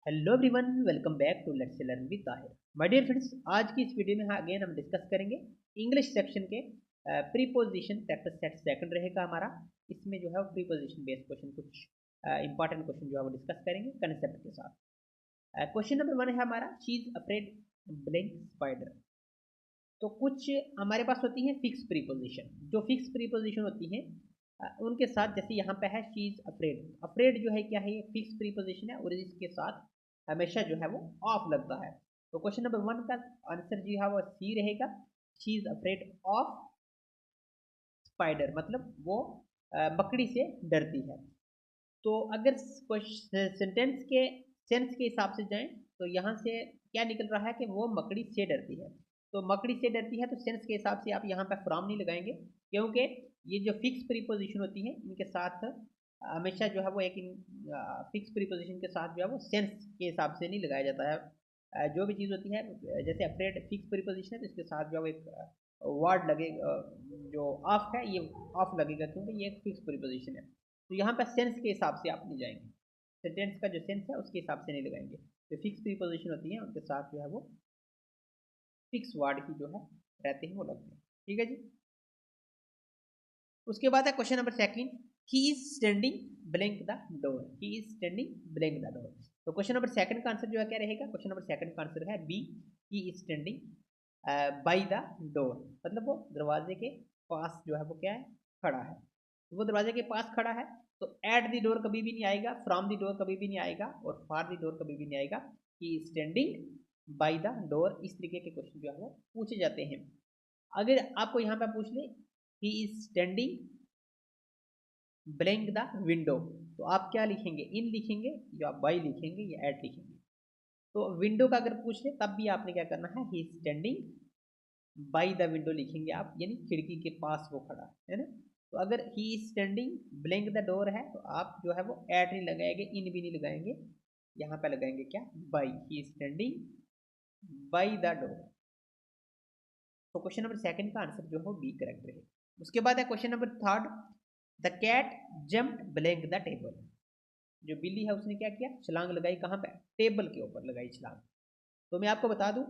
Hello everyone, welcome back to let's learn with Tahir. My dear friends, आज की इस video में अगेन हम डिस्कस करेंगे इंग्लिश सेक्शन के प्रीपोजिशन प्रैक्टिस सेट सेकंड रहेगा हमारा। इसमें जो है वो प्रीपोजिशन बेस्ड क्वेश्चन कुछ इंपॉर्टेंट क्वेश्चन जो है वो डिस्कस करेंगे कंसेप्ट के साथ। क्वेश्चन नंबर 1 है हमारा, she is afraid blank spider. तो कुछ हमारे पास होती है फिक्स प्रीपोजिशन। जो फिक्स प्रीपोजिशन होती हैं उनके साथ, जैसे यहाँ पे है शी इज अफ्रेड। अफ्रेड जो है क्या है, ये फिक्स प्रीपोजिशन है और इसके साथ हमेशा जो है वो ऑफ लगता है। तो क्वेश्चन नंबर 1 का आंसर जो है वो सी रहेगा। She is afraid of spider, मतलब वो मकड़ी से डरती है। तो अगर सेंटेंस के सेंस के हिसाब से जाएं तो यहाँ से क्या निकल रहा है कि वो मकड़ी से डरती है। तो मकड़ी से डरती है तो सेंस के हिसाब से आप यहाँ पर फ्रॉम नहीं लगाएंगे, क्योंकि ये जो फिक्स प्रीपोजिशन होती है इनके साथ हमेशा जो है वो एक फिक्स प्रीपोजिशन के साथ जो है वो सेंस के हिसाब से नहीं लगाया जाता है। जो भी चीज़ होती है, जैसे अफ्रेड फिक्स प्रीपोजिशन है तो इसके साथ जो है वो एक वर्ड लगेगा, जो ऑफ है ये ऑफ लगेगा क्योंकि ये एक फिक्स प्रीपोजिशन है। तो यहाँ पर सेंस के हिसाब से आप नहीं जाएंगे, सेंटेंस का जो सेंस है उसके हिसाब से नहीं लगाएंगे। जो फिक्स प्रीपोजिशन होती है उनके साथ जो है वो फिक्स वर्ड ही जो है रहते हैं, वो लगते हैं। ठीक है जी। उसके बाद है question number second, he is standing blank the door. He is standing blank the door. तो क्वेश्चन नंबर सेकंड का आंसर जो है क्या रहेगा, क्वेश्चन नंबर सेकंड का आंसर है B, he is standing by the door. मतलब वो दरवाजे के पास जो है वो क्या है, खड़ा है। वो दरवाजे के पास खड़ा है। तो एट द डोर कभी भी नहीं आएगा, फ्रॉम द डोर कभी भी नहीं आएगा और फॉर द डोर कभी भी नहीं आएगा। ही is standing by the door. इस तरीके के क्वेश्चन जो है वो पूछे जाते हैं। अगर आपको यहाँ पे पूछ ले ही is standing blank the window, तो आप क्या लिखेंगे, इन लिखेंगे या बाई लिखेंगे या एट लिखेंगे। तो विंडो का अगर पूछ ले तब भी आपने क्या करना है, ही is standing by the window लिखेंगे आप, यानी खिड़की के पास वो खड़ा है ना। तो अगर ही is standing blank the door है तो आप जो है वो एट नहीं लगाएंगे, इन भी नहीं लगाएंगे, यहाँ पे लगाएंगे क्या, by. He is standing by the door. तो क्वेश्चन नंबर सेकंड का आंसर जो है वो बी करेक्ट रहेगा। उसके बाद है question number third, the cat jumped blank the table. जो बिल्ली है उसने क्या किया, छलांग लगाई, कहाँ पे, टेबल के ऊपर लगाई छलांग। तो मैं आपको बता दूं,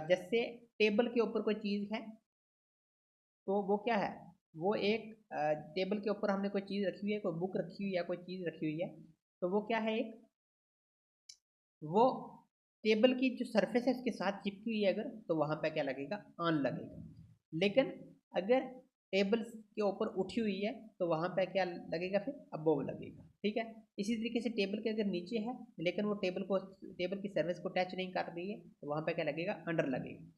जैसे टेबल के ऊपर कोई चीज़ है तो वो क्या है, वो एक टेबल के ऊपर हमने कोई चीज़ रखी हुई है, कोई बुक रखी हुई है, कोई चीज़ रखी हुई है, तो वो क्या है, एक वो टेबल की जो सरफेस है उसके साथ चिपकी हुई है अगर, तो वहाँ पे क्या लगेगा, ऑन लगेगा। लेकिन अगर टेबल के ऊपर उठी हुई है तो वहाँ पे क्या लगेगा, फिर अबोव लगेगा। ठीक है। इसी तरीके से टेबल के अगर नीचे है लेकिन वो टेबल की सरफेस को टच नहीं कर रही है तो वहाँ पे क्या लगेगा, अंडर लगेगा।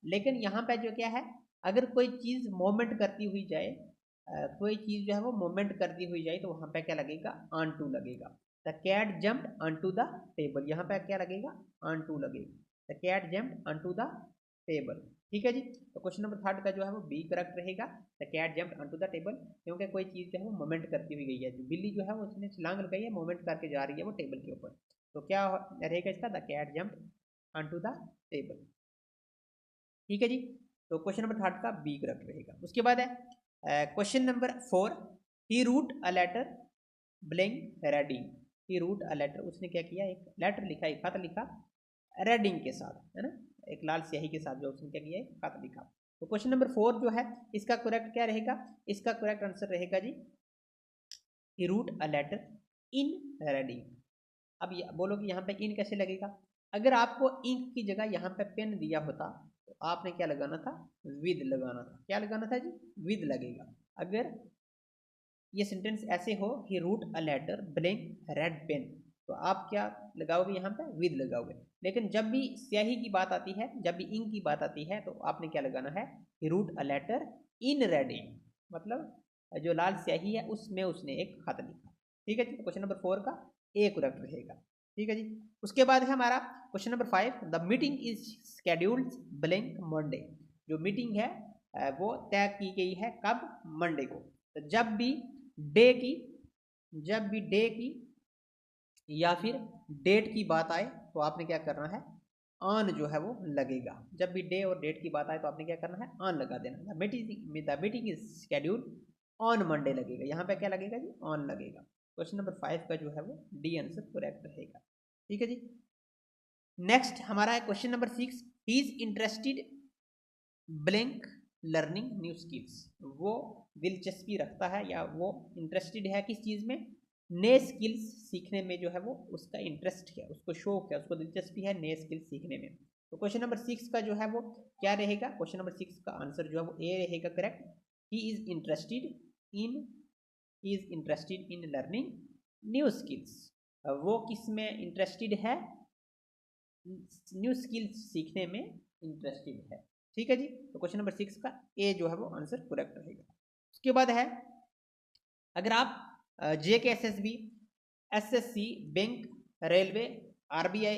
लेकिन यहाँ पे जो क्या है, अगर कोई चीज़ मोमेंट करती हुई जाए, कोई चीज़ जो है वो मोमेंट करती हुई जाए तो वहाँ पे क्या लगेगा, ऑन टू लगेगा। The cat jumped on to the table, यहाँ पे क्या लगेगा, ऑन टू लगेगा। The cat jumped on to the table. ठीक है जी। तो क्वेश्चन नंबर थर्ड का जो है वो बी करेक्ट रहेगा, the cat jumped on to the table, क्योंकि कोई चीज़ जो है वो मोमेंट करती हुई गई है। जो बिल्ली जो है वो उसने छलांग लगाई है, मोमेंट करके जा रही है वो टेबल के ऊपर। तो क्या रहेगा इसका, the cat jumped on to the table. ठीक है जी। तो क्वेश्चन नंबर थर्ड का बी करेक्ट रहेगा। उसके बाद है question number four, he wrote a letter blank reading. He wrote a letter, उसने क्या किया, एक लेटर लिखा, एक खत लिखा रेडिंग के साथ, है ना, एक लाल स्याही के साथ जो उसने क्या किया, एक खत लिखा। तो क्वेश्चन नंबर फोर जो है इसका करेक्ट क्या रहेगा, इसका करेक्ट आंसर रहेगा जी, he wrote a letter in Reading. अब बोलो कि यहाँ पे इन कैसे लगेगा, अगर आपको इंक की जगह यहाँ पे पेन दिया होता तो आपने क्या लगाना था, विद लगाना था। क्या लगाना था जी, विद लगेगा। अगर ये सेंटेंस ऐसे हो, he wrote a letter blank red pen, तो आप क्या लगाओगे, यहाँ पे विद लगाओगे। लेकिन जब भी स्याही की बात आती है, जब भी इंक की बात आती है, तो आपने क्या लगाना है, he wrote a letter in red ink, मतलब जो लाल स्याही है उसमें उसने एक खत लिखा। ठीक है जी। तो क्वेश्चन नंबर फोर का ए करेक्ट रहेगा। ठीक है जी। उसके बाद है हमारा question number five, the meeting is scheduled blank Monday. जो मीटिंग है वो तय की गई है कब, मंडे को। तो डे की जब भी डे की या फिर डेट की बात आए तो आपने क्या करना है, ऑन जो है वो लगेगा। जब भी डे और डेट की बात आए तो आपने क्या करना है, ऑन लगा देना। The meeting is schedule on Monday लगेगा, यहाँ पे क्या लगेगा जी, ऑन लगेगा। क्वेश्चन नंबर फाइव का जो है वो डी आंसर करेक्ट रहेगा। ठीक है जी। नेक्स्ट हमारा है question number 6, he is interested blank learning new skills. वो दिलचस्पी रखता है या वो इंटरेस्टेड है किस चीज़ में, नए स्किल्स सीखने में जो है वो उसका इंटरेस्ट है, उसको शौक है, उसको दिलचस्पी है नए स्किल्स सीखने में। तो क्वेश्चन नंबर 6 का जो है वो क्या रहेगा, क्वेश्चन नंबर 6 का आंसर जो है वो ए रहेगा correct. He is interested in learning new skills. वो किस में इंटरेस्टेड है, न्यू स्किल्स सीखने में इंटरेस्टेड है। ठीक है जी, तो क्वेश्चन नंबर 6 का ए जो है वो आंसर करेक्ट रहेगा। उसके बाद है, अगर आप JKSSB, SSC, bank, railway, RBI,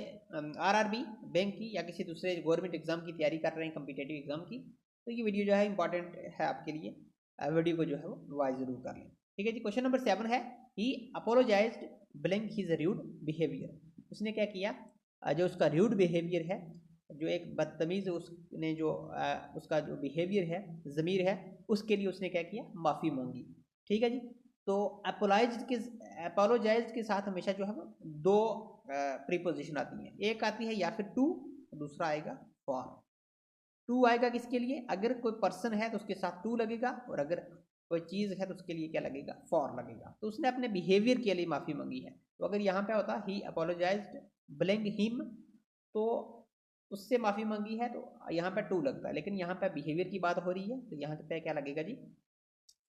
RRB bank की या किसी दूसरे गवर्नमेंट एग्जाम की तैयारी कर रहे हैं, कम्पिटेटिव एग्जाम की, तो ये वीडियो जो है इंपॉर्टेंट है आपके लिए, वीडियो को जो है वो वाइज जरूर कर लें। ठीक है जी, क्वेश्चन नंबर 7 है, he apologized blank his rude behaviour. उसने क्या किया, जो उसका रूड बिहेवियर है, जो एक बदतमीज उसने जो उसका जो बिहेवियर है, ज़मीर है, उसके लिए उसने क्या किया, माफ़ी मांगी। ठीक है जी, तो अपोलोजाइज के साथ हमेशा जो है वो दो प्रीपोजिशन आती हैं, एक आती है या फिर टू, दूसरा आएगा फॉर। टू आएगा किसके लिए, अगर कोई पर्सन है तो उसके साथ टू लगेगा, और अगर कोई चीज़ है तो उसके लिए क्या लगेगा, फॉर लगेगा। तो उसने अपने बिहेवियर के लिए माफ़ी मांगी है। तो अगर यहाँ पे होता ही अपोलोजाइज्ड ब्लैंक हिम, तो उससे माफ़ी मांगी है, तो यहाँ पे टू लगता है, लेकिन यहाँ पे बिहेवियर की बात हो रही है, तो यहाँ पे क्या लगेगा जी,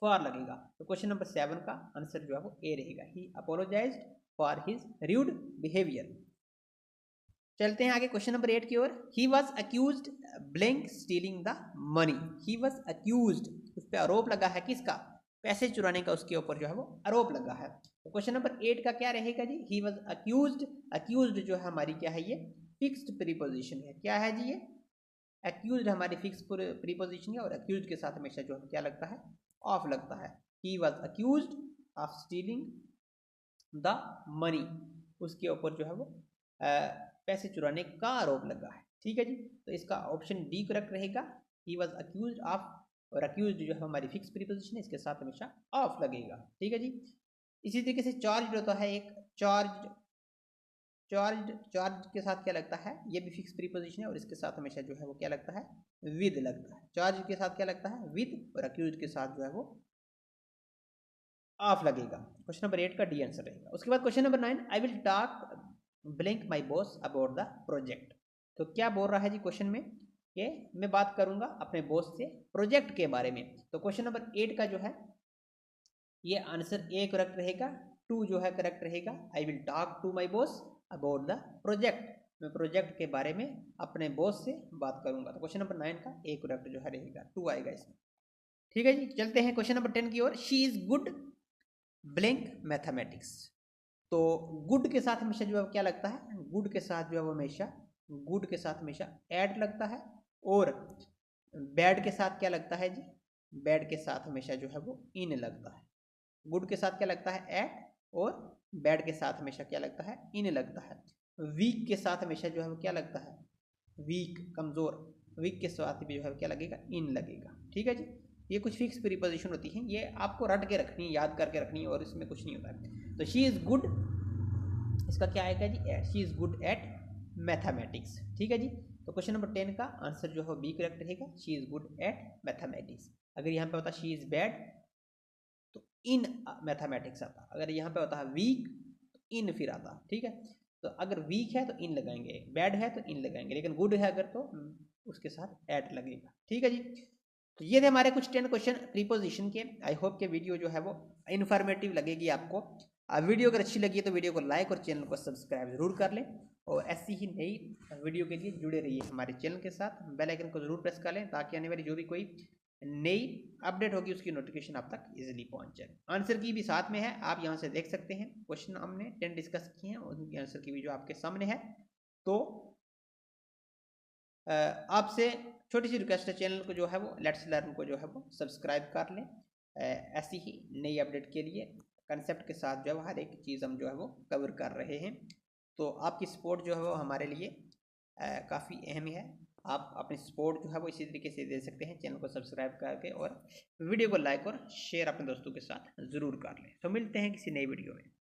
फॉर लगेगा। तो क्वेश्चन नंबर 7 का आंसर जो है वो ए रहेगा, he apologized for his rude behaviour. चलते हैं आगे क्वेश्चन नंबर 8 की ओर। He was accused blank stealing the money. He was accused, उस पर आरोप लगा है, किसका, पैसे चुराने का उसके ऊपर जो है वो आरोप लगा है। तो क्वेश्चन नंबर 8 का क्या रहेगा जी, ही वॉज अक्यूज्ड। अक्यूज्ड जो है हमारी क्या है, ये फिक्स्ड प्रीपोजिशन है। क्या है जी, ये अक्यूज्ड हमारी फिक्स प्रीपोजिशन है, और अक्यूज्ड के साथ हमेशा जो है क्या लगता है, ऑफ लगता है। ही was accused of stealing the money, उसके ऊपर जो है वो पैसे चुराने का आरोप लगा है। ठीक है जी, तो इसका ऑप्शन डी करेक्ट रहेगा, ही वॉज अक्यूज्ड ऑफ, और अक्यूज्ड जो है हमारी फिक्स प्रीपोजिशन है, इसके साथ हमेशा ऑफ लगेगा। ठीक है जी, इसी तरीके से चार्ज होता है एक, चार्ज चार्ज के साथ क्या लगता है, ये भी फिक्स प्रीपोजिशन है, और इसके साथ हमेशा जो है वो क्या लगता है, विद लगता है। चार्ज के साथ क्या लगता है, विद, और अक्यूज्ड के साथ जो है वो ऑफ लगेगा। क्वेश्चन नंबर 8 का डी आंसर रहेगा। उसके बाद question number 9, I will talk blank my boss about the project. तो क्या बोल रहा है जी क्वेश्चन में, कि मैं बात करूंगा अपने बॉस से प्रोजेक्ट के बारे में। तो क्वेश्चन नंबर 8 का जो है ये आंसर ए करेक्ट रहेगा, टू जो है करेक्ट रहेगा। I will talk to my boss about the project, मैं प्रोजेक्ट के बारे में अपने बॉस से बात करूंगा। तो क्वेश्चन नंबर 9 का ए करेक्ट जो है रहेगा, टू आएगा इसमें। ठीक है जी, चलते हैं क्वेश्चन नंबर 10 की ओर। She is good blank mathematics. तो गुड के साथ हमेशा जो है क्या लगता है, गुड के साथ जो है वो हमेशा, गुड के साथ हमेशा एड लगता है, और बैड के साथ क्या लगता है जी, बैड के साथ हमेशा जो है वो इन लगता है। गुड के साथ क्या लगता है, एड, और बैड के साथ हमेशा क्या लगता है, इन लगता है। वीक के साथ हमेशा जो है वो क्या लगता है, वीक, कमज़ोर, वीक के साथ भी जो है क्या लगेगा, इन लगेगा। ठीक है जी, ये कुछ फिक्स प्रीपोजिशन होती है, ये आपको रट के रखनी है, याद करके रखनी है, और इसमें कुछ नहीं होता है। तो शी इज़ गुड, इसका क्या आएगा जी, at, she is good at mathematics. ठीक है जी, तो क्वेश्चन नंबर 10 का आंसर जो है बी करेक्ट रहेगा, she is good at mathematics. अगर यहाँ पे होता शी इज़ बैड तो इन मैथमेटिक्स आता, अगर यहाँ पे होता है वीक तो इन फिर आता। ठीक है, तो अगर वीक है तो इन लगाएंगे, बैड है तो इन लगाएंगे, लेकिन गुड है अगर तो उसके साथ एट लगेगा। ठीक है जी, तो ये थे हमारे कुछ 10 क्वेश्चन प्रीपोजिशन के। आई होप के वीडियो जो है वो इन्फॉर्मेटिव लगेगी आपको। वीडियो अगर अच्छी लगी है तो वीडियो को लाइक और चैनल को सब्सक्राइब जरूर कर लें, और ऐसी ही नई वीडियो के लिए जुड़े रहिए हमारे चैनल के साथ। बेल आइकन को जरूर प्रेस कर लें, ताकि आने वाली जो भी कोई नई अपडेट होगी उसकी नोटिफिकेशन आप तक इजीली पहुंच जाए। आंसर की भी साथ में है, आप यहाँ से देख सकते हैं। क्वेश्चन हमने 10 डिस्कस किए हैं, उनकी आंसर की भी जो आपके सामने है। तो आपसे छोटी सी रिक्वेस्ट है, चैनल को जो है वो लेट्स लर्न को जो है वो सब्सक्राइब कर लें। ऐसी ही नई अपडेट के लिए कंसेप्ट के साथ जो है वो हर एक चीज़ हम जो है वो कवर कर रहे हैं। तो आपकी सपोर्ट जो है वो हमारे लिए काफ़ी अहम है। आप अपनी सपोर्ट जो है वो इसी तरीके से दे सकते हैं, चैनल को सब्सक्राइब करके, और वीडियो को लाइक और शेयर अपने दोस्तों के साथ ज़रूर कर लें। तो मिलते हैं किसी नई वीडियो में।